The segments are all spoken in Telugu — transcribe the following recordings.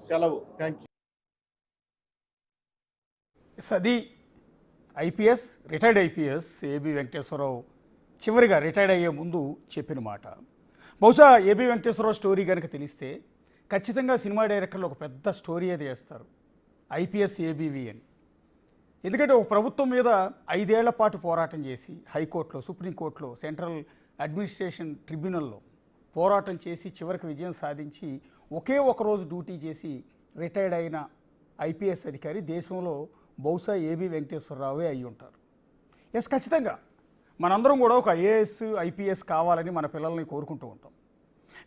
సెలవు. Thank you. అది IPS, retired IPS A B Venkateswara Rao చివరిగా రిటైర్డ్ అయ్యే ముందు చెప్పిన మాట. బహుశా ఏబి వెంకటేశ్వరరావు స్టోరీ కనుక తెలిస్తే ఖచ్చితంగా సినిమా డైరెక్టర్లు ఒక పెద్ద స్టోరీ అయితే చేస్తారు, ఐపీఎస్ ఏబీవీ అని. ఎందుకంటే ఒక ప్రభుత్వం మీద 5 ఏళ్ల పాటు పోరాటం చేసి హైకోర్టులో, సుప్రీంకోర్టులో, సెంట్రల్ అడ్మినిస్ట్రేషన్ ట్రిబ్యునల్లో పోరాటం చేసి చివరికి విజయం సాధించి ఒకే ఒక రోజు డ్యూటీ చేసి రిటైర్డ్ అయిన ఐపీఎస్ అధికారి దేశంలో బహుశా ఏబి వెంకటేశ్వరరావే అయి ఉంటారు. ఎస్, ఖచ్చితంగా మనందరం కూడా ఒక ఐఏఎస్ ఐపీఎస్ కావాలని మన పిల్లల్ని కోరుకుంటూ ఉంటాం.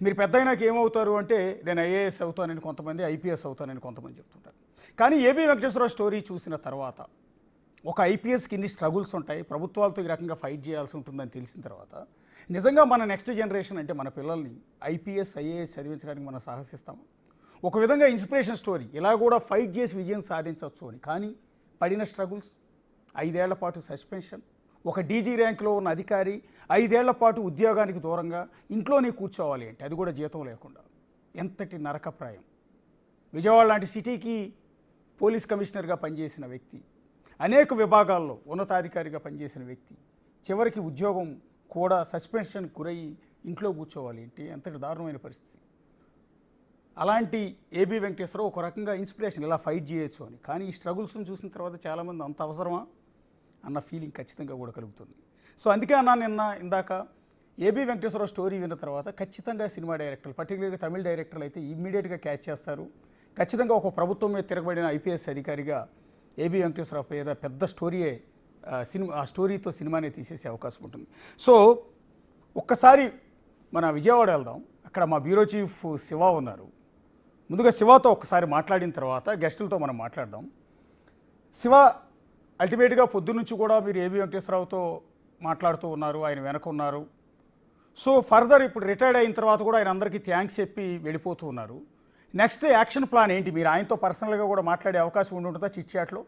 మీరు పెద్ద అయినాక ఏమవుతారు అంటే నేను ఐఏఎస్ అవుతానని కొంతమంది, ఐపీఎస్ అవుతానని కొంతమంది చెప్తుంటారు. కానీ ఏబి వెంకటేశ్వరరావు స్టోరీ చూసిన తర్వాత ఒక ఐపీఎస్కి ఇన్ని స్ట్రగుల్స్ ఉంటాయి, ప్రభుత్వాలతో ఈ రకంగా ఫైట్ చేయాల్సి ఉంటుందని తెలిసిన తర్వాత నిజంగా మన నెక్స్ట్ జనరేషన్ అంటే మన పిల్లల్ని ఐపీఎస్ ఐఏఎస్ చదివించడానికి మనం సాహసిస్తాము. ఒక విధంగా ఇన్స్పిరేషన్ స్టోరీ, ఇలా కూడా ఫైట్ చేసి విజయం సాధించవచ్చు అని. కానీ పడిన స్ట్రగుల్స్, 5 ఏళ్ల పాటు సస్పెన్షన్, ఒక డీజీ ర్యాంక్లో ఉన్న అధికారి 5 ఏళ్ల పాటు ఉద్యోగానికి దూరంగా ఇంట్లోనే కూర్చోవాలి అంటే అది కూడా జీతం లేకుండా, ఎంతటి నరకప్రాయం. విజయవాడ లాంటి సిటీకి పోలీస్ కమిషనర్గా పనిచేసిన వ్యక్తి, అనేక విభాగాల్లో ఉన్నతాధికారిగా పనిచేసిన వ్యక్తి చివరికి ఉద్యోగం కూడా సస్పెన్షన్ గురయ్యి ఇంట్లో కూర్చోవాలి అంటే ఎంతటి దారుణమైన పరిస్థితి. అలాంటి ఏబి వెంకటేశ్వరరావు ఒక రకంగా ఇన్స్పిరేషన్, ఇలా ఫైట్ చేయొచ్చు అని. కానీ ఈ స్ట్రగుల్స్ని చూసిన తర్వాత చాలామంది అంత అవసరమా అన్న ఫీలింగ్ ఖచ్చితంగా కూడా కలుగుతుంది. సో అందుకే అన్నా ఇందాక ఏబి వెంకటేశ్వరరావు స్టోరీ విన్న తర్వాత ఖచ్చితంగా సినిమా డైరెక్టర్లు, పర్టికులర్గా తమిళ డైరెక్టర్లు అయితే ఇమ్మీడియట్గా క్యాచ్ చేస్తారు. ఖచ్చితంగా ఒక ప్రభుత్వం మీద తిరగబడిన ఐపీఎస్ అధికారిగా ఏబి వెంకటేశ్వరరావు మీద పెద్ద స్టోరీయే ఆ స్టోరీతో సినిమానే తీసేసే అవకాశం ఉంటుంది. సో ఒక్కసారి మన విజయవాడ వెళ్దాం. అక్కడ మా బ్యూరో చీఫ్ శివ ఉన్నారు. ముందుగా శివతో ఒక్కసారి మాట్లాడిన తర్వాత గెస్టులతో మనం మాట్లాడదాం. శివ, అల్టిమేట్గా పొద్దున్నుంచి కూడా మీరు ఏబి వెంకటేశ్వరరావుతో మాట్లాడుతూ ఉన్నారు, ఆయన వెనక ఉన్నారు. సో ఫర్దర్ ఇప్పుడు రిటైర్డ్ అయిన తర్వాత కూడా ఆయన అందరికీ థ్యాంక్స్ చెప్పి వెళ్ళిపోతూ ఉన్నారు. నెక్స్ట్ యాక్షన్ ప్లాన్ ఏంటి? మీరు ఆయనతో పర్సనల్గా కూడా మాట్లాడే అవకాశం ఉంటుందా చిట్ చాట్లో?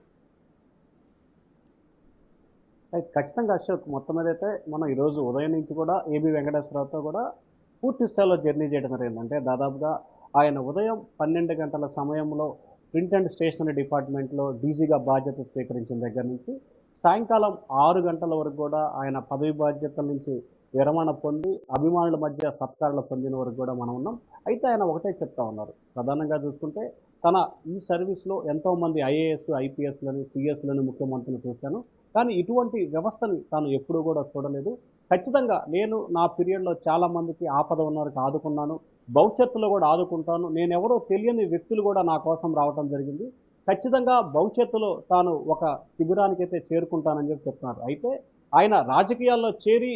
ఖచ్చితంగా అశోక్, మొత్తం మీద అయితే మనం ఈరోజు ఉదయం నుంచి కూడా ఏబి వెంకటేశ్వరరావుతో కూడా పూర్తి స్థాయిలో జర్నీ చేయడం జరిగిందంటే దాదాపుగా ఆయన ఉదయం 12 గంటల సమయంలో ప్రింట్ అండ్ స్టేషనరీ డిపార్ట్మెంట్లో డీజీగా బాధ్యత స్వీకరించిన దగ్గర నుంచి సాయంకాలం 6 గంటల వరకు కూడా ఆయన పదవి బాధ్యతల నుంచి విరమణ పొంది అభిమానుల మధ్య సత్కారాలు పొందిన వరకు కూడా మనం ఉన్నాం. అయితే ఆయన ఒకటే చెప్తా ఉన్నారు, ప్రధానంగా చూసుకుంటే తన ఈ సర్వీస్లో ఎంతోమంది ఐఏఎస్, ఐపీఎస్లని, సిఎస్లని, ముఖ్యమంత్రిని చూశాను, కానీ ఇటువంటి వ్యవస్థని తాను ఎప్పుడూ కూడా చూడలేదు. ఖచ్చితంగా నేను నా పీరియడ్లో చాలామందికి ఆపద ఉన్నవారికి ఆదుకున్నాను, భవిష్యత్తులో కూడా ఆదుకుంటాను. నేనెవరో తెలియని వ్యక్తులు కూడా నా కోసం రావటం జరిగింది. ఖచ్చితంగా భవిష్యత్తులో తాను ఒక శిబిరానికైతే చేరుకుంటానని చెప్పి చెప్తున్నారు. అయితే ఆయన రాజకీయాల్లో చేరి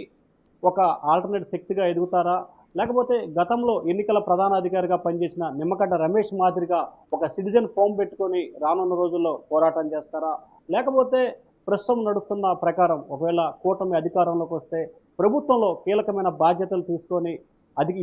ఒక ఆల్టర్నేట్ శక్తిగా ఎదుగుతారా, లేకపోతే గతంలో ఎన్నికల ప్రధానాధికారిగా పనిచేసిన నిమ్మగడ్డ రమేష్ మాదిరిగా ఒక సిటిజన్ ఫోమ్ పెట్టుకొని రానున్న రోజుల్లో పోరాటం చేస్తారా, లేకపోతే ప్రస్తుతం నడుస్తున్న ప్రకారం ఒకవేళ కూటమి అధికారంలోకి వస్తే ప్రభుత్వంలో కీలకమైన బాధ్యతలు తీసుకొని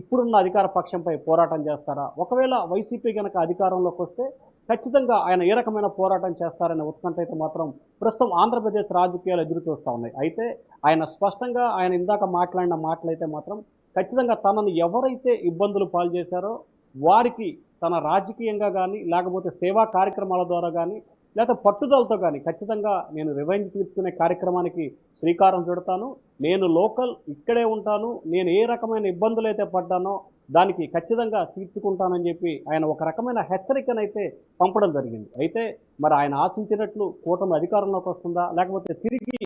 ఇప్పుడున్న అధికార పక్షంపై పోరాటం చేస్తారా, ఒకవేళ వైసీపీ కనుక అధికారంలోకి వస్తే ఖచ్చితంగా ఆయన ఏ రకమైన పోరాటం చేస్తారనే ఉత్కంఠ అయితే మాత్రం ప్రస్తుతం ఆంధ్రప్రదేశ్ రాజకీయాలు ఎదురు చూస్తూ ఉన్నాయి. అయితే ఆయన స్పష్టంగా ఆయన ఇందాక మాట్లాడిన మాటలైతే మాత్రం ఖచ్చితంగా తనను ఎవరైతే ఇబ్బందులు పాలు చేశారో వారికి తన రాజకీయంగా కానీ లేకపోతే సేవా కార్యక్రమాల ద్వారా కానీ లేదా పట్టుదలతో కానీ ఖచ్చితంగా నేను రివెంజ్ తీర్చుకునే కార్యక్రమానికి శ్రీకారం చుడతాను, నేను లోకల్ ఇక్కడే ఉంటాను, నేను ఏ రకమైన ఇబ్బందులు అయితే పడ్డానో దానికి ఖచ్చితంగా తీర్చుకుంటానని చెప్పి ఆయన ఒక రకమైన హెచ్చరికనైతే పంపడం జరిగింది. అయితే మరి ఆయన ఆశించినట్లు కూటమి అధికారంలోకి వస్తుందా, లేకపోతే తిరిగి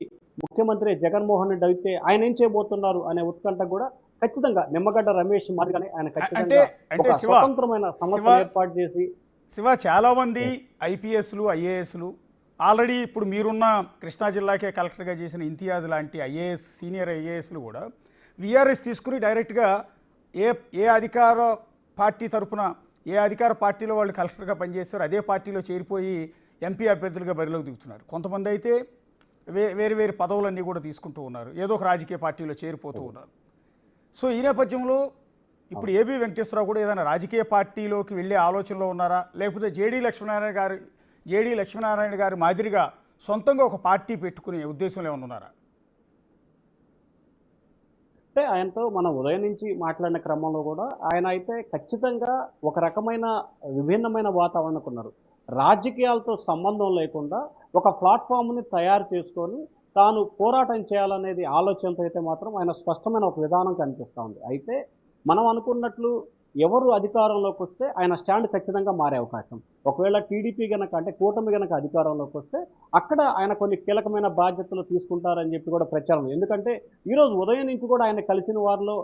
ముఖ్యమంత్రి జగన్మోహన్ రెడ్డి అయితే ఆయన ఏం చేయబోతున్నారు అనే ఉత్కంఠ కూడా ఖచ్చితంగా నిమ్మగడ్డ రమేష్ మాదిరిగానే ఆయన ఖచ్చితంగా ఒక స్వతంత్రమైన సంస్థ ఏర్పాటు చేసి శివ, చాలామంది ఐపీఎస్లు, ఐఏఎస్లు ఆల్రెడీ ఇప్పుడు మీరున్న కృష్ణా జిల్లాకే కలెక్టర్గా చేసిన ఇంతియాజ్ లాంటి ఐఏఎస్, సీనియర్ ఐఏఎస్లు కూడా విఆర్ఎస్ తీసుకుని డైరెక్ట్గా ఏ అధికార పార్టీ తరఫున ఏ అధికార పార్టీలో వాళ్ళు కలెక్టర్గా పనిచేస్తారో అదే పార్టీలో చేరిపోయి ఎంపీ అభ్యర్థులుగా బరిలోకి దిగుతున్నారు. కొంతమంది అయితే వేరు వేరు పదవులన్నీ కూడా తీసుకుంటూ ఉన్నారు, ఏదో ఒక రాజకీయ పార్టీలో చేరిపోతూ ఉన్నారు. సో ఈ నేపథ్యంలో ఇప్పుడు ఏబి వెంకటేశ్వరరావు కూడా ఏదైనా రాజకీయ పార్టీలోకి వెళ్ళే ఆలోచనలో ఉన్నారా, లేకపోతే జేడీ లక్ష్మీనారాయణ గారి మాదిరిగా సొంతంగా ఒక పార్టీ పెట్టుకునే ఉద్దేశంలో ఏమైనా ఉన్నారా? అంటే ఆయనతో మనం ఉదయం నుంచి మాట్లాడిన క్రమంలో కూడా ఆయన అయితే ఖచ్చితంగా ఒక రకమైన విభిన్నమైన వాతావరణంలో ఉన్నారు. రాజకీయాలతో సంబంధం లేకుండా ఒక ప్లాట్‌ఫార్మ్‌ని తయారు చేసుకొని తాను పోరాటం చేయాలనేది ఆలోచనతో అయితే మాత్రం ఆయన స్పష్టమైన ఒక విధానం కనిపిస్తా ఉంది. అయితే మనం అనుకున్నట్లు ఎవరు అధికారంలోకొస్తే ఆయన స్టాండ్ ఖచ్చితంగా మారే అవకాశం. ఒకవేళ టీడీపీ గనక అంటే కూటమి గనక అధికారంలోకొస్తే అక్కడ ఆయన కొన్ని కీలకమైన బాధ్యతలు తీసుకుంటారని చెప్పి కూడా ప్రచారం. ఎందుకంటే ఈరోజు ఉదయం నుంచి కూడా ఆయన కలిసిన వారిలో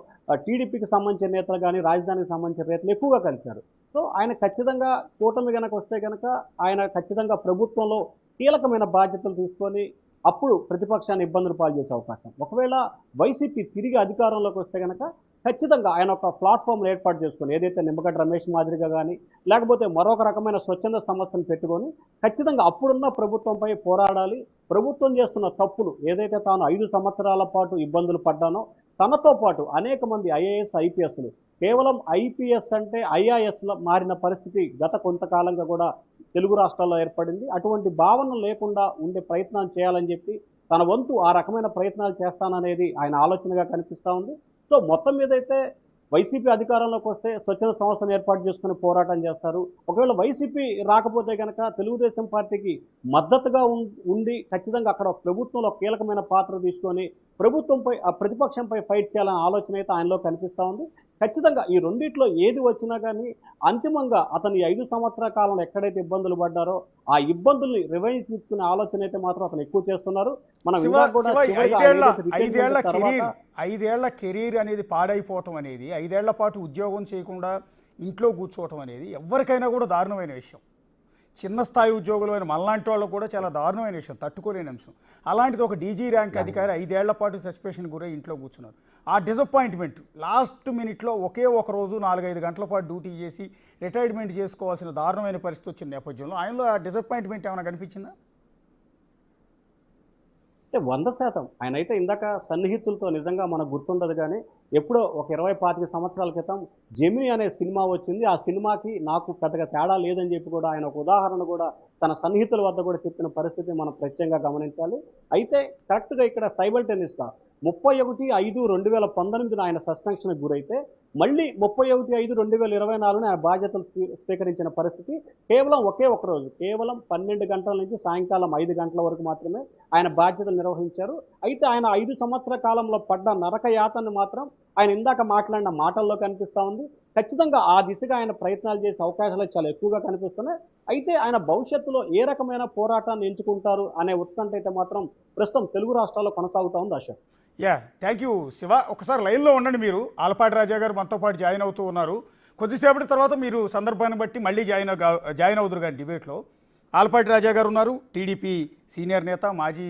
టీడీపీకి సంబంధించిన నేతలు గాని, రాజధానికి సంబంధించిన నేతలు ఎక్కువగా కలిసారు. సో ఆయన ఖచ్చితంగా కూటమి గనక వస్తే గనక ఆయన ఖచ్చితంగా ప్రభుత్వంలో కీలకమైన బాధ్యతలు తీసుకొని అప్పుడు ప్రతిపక్షాన్ని ఇబ్బందులు పాలు చేసే అవకాశం. ఒకవేళ వైసీపీ తిరిగి అధికారంలోకి వస్తే గనక ఖచ్చితంగా ఆయన ఒక ప్లాట్‌ఫార్మ్‌ని ఏర్పాటు చేసుకొని ఏదైతే నిమ్మగడ్డ రమేష్ మాదిరిగా గాని, లేకపోతే మరొక రకమైన స్వచ్ఛంద సంస్థను పెట్టుకొని ఖచ్చితంగా అప్పుడున్న ప్రభుత్వంపై పోరాడాలి. ప్రభుత్వం చేస్తున్న తప్పులు ఏదైతే తాను 5 సంవత్సరాల పాటు ఇబ్బందులు పడ్డానో తనతో పాటు అనేక మంది ఐఏఎస్, ఐపీఎస్‌లు కేవలం ఐపీఎస్ అంటే ఐఆర్ఎస్‌లా మారిన పరిస్థితి గత కొంతకాలంగా కూడా తెలుగు రాష్ట్రాల్లో ఏర్పడింది. అటువంటి భావన లేకుండా ఉండే ప్రయత్నాలు చేయాలని చెప్పి తన వంతు ఆ రకమైన ప్రయత్నాలు చేస్తాననేది ఆయన ఆలోచనగా కనిపిస్తా ఉంది. సో మొత్తం మీదైతే వైసీపీ అధికారంలోకి వస్తే స్వచ్ఛంద సంస్థను ఏర్పాటు చేసుకొని పోరాటం చేస్తారు. ఒకవేళ వైసీపీ రాకపోతే గనక తెలుగుదేశం పార్టీకి మద్దతుగా ఉండి ఖచ్చితంగా అక్కడ ప్రభుత్వంలో కీలకమైన పాత్ర తీసుకొని ప్రభుత్వంపై ప్రతిపక్షంపై ఫైట్ చేయాలనే ఆలోచన అయితే ఆయనలో కనిపిస్తా ఉంది. ఖచ్చితంగా ఈ రెండిట్లో ఏది వచ్చినా కానీ అంతిమంగా అతను 5 సంవత్సరాల కాలంలో ఎక్కడైతే ఇబ్బందులు పడ్డారో ఆ ఇబ్బందుల్ని రివెంజ్ తీసుకునే ఆలోచన అయితే మాత్రం అతను ఎక్కువ చేస్తున్నారు. మనం ఇందాక కూడా చివరిగా ఆయన ఏదైతే రిటైర్మెంట్ తర్వాత ఐదేళ్ల కెరీర్ అనేది పాడైపోవటం అనేది, 5 ఏళ్ల పాటు ఉద్యోగం చేయకుండా ఇంట్లో కూర్చోవటం అనేది ఎవరికైనా కూడా దారుణమైన విషయం. చిన్న స్థాయి ఉద్యోగులైన మనలాంటి వాళ్ళు కూడా చాలా దారుణమైన విషయం, తట్టుకోలేని అంశం. అలాంటిది ఒక డీజీ ర్యాంక్ అధికారి 5 ఏళ్ల పాటు సస్పెన్షన్ గురై ఇంట్లో కూర్చున్నారు. ఆ డిసప్పాయింట్మెంట్ లాస్ట్ మినిట్లో ఒకే ఒక రోజు 4-5 గంటల పాటు డ్యూటీ చేసి రిటైర్మెంట్ చేసుకోవాల్సిన దారుణమైన పరిస్థితి వచ్చిన నేపథ్యంలో ఆయనలో ఆ డిసప్పాయింట్మెంట్ ఏమైనా కనిపించిందా? అంటే 100% ఆయనైతే ఇందాక సన్నిహితులతో నిజంగా మనకు గుర్తుండదు కానీ ఎప్పుడో ఒక 20-25 సంవత్సరాల క్రితం జెమిని అనే సినిమా వచ్చింది. ఆ సినిమాకి నాకు పెద్దగా తేడా లేదని చెప్పి కూడా ఆయన ఒక ఉదాహరణ కూడా తన సన్నిహితుల వద్ద కూడా చెప్పిన పరిస్థితి మనం ప్రత్యేకంగా గమనించాలి. అయితే కరెక్ట్గా ఇక్కడ సైమల్టేనియస్‌గా 31/5/2019 ఆయన సస్పెన్షన్‌కి గురైతే మళ్ళీ 31/5/2024 ఆయన బాధ్యతలు స్వీకరించిన పరిస్థితి. కేవలం ఒకే ఒక రోజు, కేవలం 12 గంటల నుంచి సాయంకాలం 5 గంటల వరకు మాత్రమే ఆయన బాధ్యతలు నిర్వహించారు. అయితే ఆయన 5 సంవత్సరాల కాలంలో పడ్డ నరక యాతనని మాత్రం ఆయన ఇందాక మాట్లాడిన మాటల్లో కనిపిస్తా ఉంది. ఖచ్చితంగా ఆ దిశగా ఆయన ప్రయత్నాలు చేసే అవకాశాలు చాలా ఎక్కువగా కనిపిస్తున్నాయి. అయితే ఆయన భవిష్యత్తులో ఏ రకమైన పోరాటాన్ని ఎంచుకుంటారు అనే ఉత్కంఠ అయితే మాత్రం ప్రస్తుతం తెలుగు రాష్ట్రాల్లో కొనసాగుతా ఉంది అశోక్. Thank you Shiva. ఒకసారి లైన్లో ఉండండి. మీరు ఆలపాటి రాజా గారు మనతో పాటు జాయిన్ అవుతూ ఉన్నారు. కొద్దిసేపటి తర్వాత మీరు సందర్భాన్ని బట్టి మళ్ళీ జాయిన్ అవుదురు కానీ డిబేట్లో. ఆలపాటి రాజా గారు ఉన్నారు, టీడీపీ సీనియర్ నేత, మాజీ